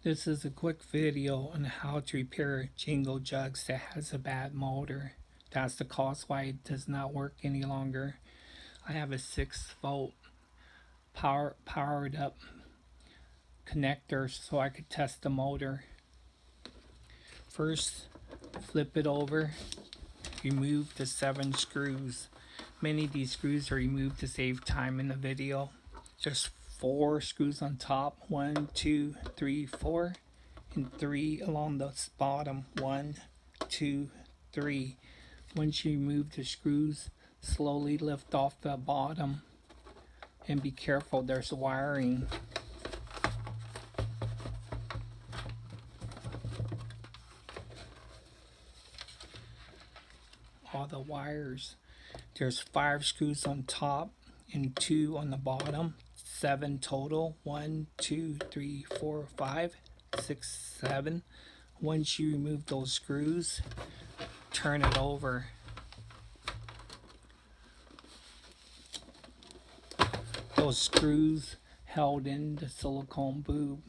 This is a quick video on how to repair Jingle Jugs that has a bad motor. That's the cause why it does not work any longer. I have a 6-volt powered up connector so I could test the motor. First, flip it over, remove the 7 screws. Many of these screws are removed to save time in the video. Just 4 screws on top, 1, 2, 3, 4, and 3 along the bottom, 1, 2, 3. Once you remove the screws, slowly lift off the bottom and be careful, there's wiring. All the wires. There's 5 screws on top and 2 on the bottom. 7 total. 1, 2, 3, 4, 5, 6, 7. Once you remove those screws, turn it over. Those screws held in the silicone boob.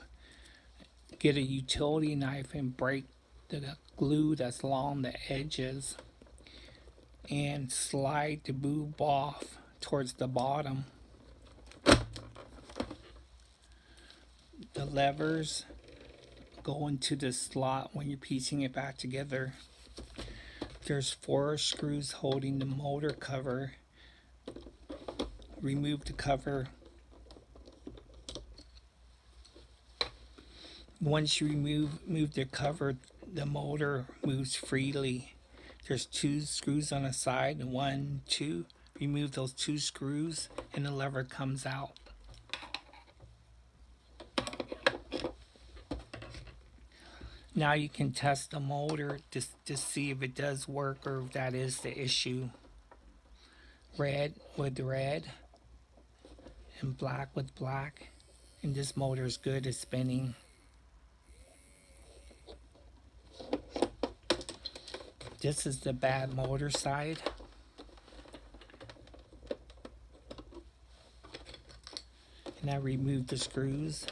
Get a utility knife and break the glue that's along the edges and slide the boob off towards the bottom. The levers go into the slot when you're piecing it back together. There's 4 screws holding the motor cover. Remove the cover. Once you remove the cover, the motor moves freely. There's 2 screws on the side, 1, 2. Remove those 2 screws and the lever comes out. Now you can test the motor to see if it does work or if that is the issue. Red with red and black with black. And this motor is good at spinning. This is the bad motor side. And I removed the screws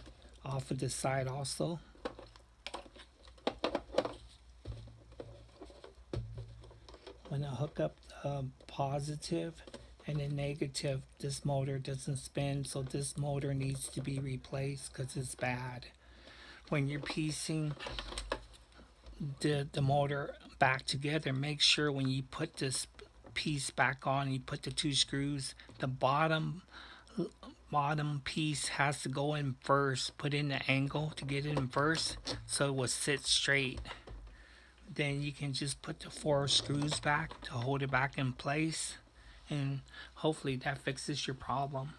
off of this side also. When I hook up the positive and the negative, this motor doesn't spin, so this motor needs to be replaced because it's bad. When you're piecing the motor back together, make sure when you put this piece back on, you put the 2 screws, the bottom piece has to go in first. Put in the angle to get in first so it will sit straight. Then you can just put the 4 screws back to hold it back in place, and hopefully that fixes your problem.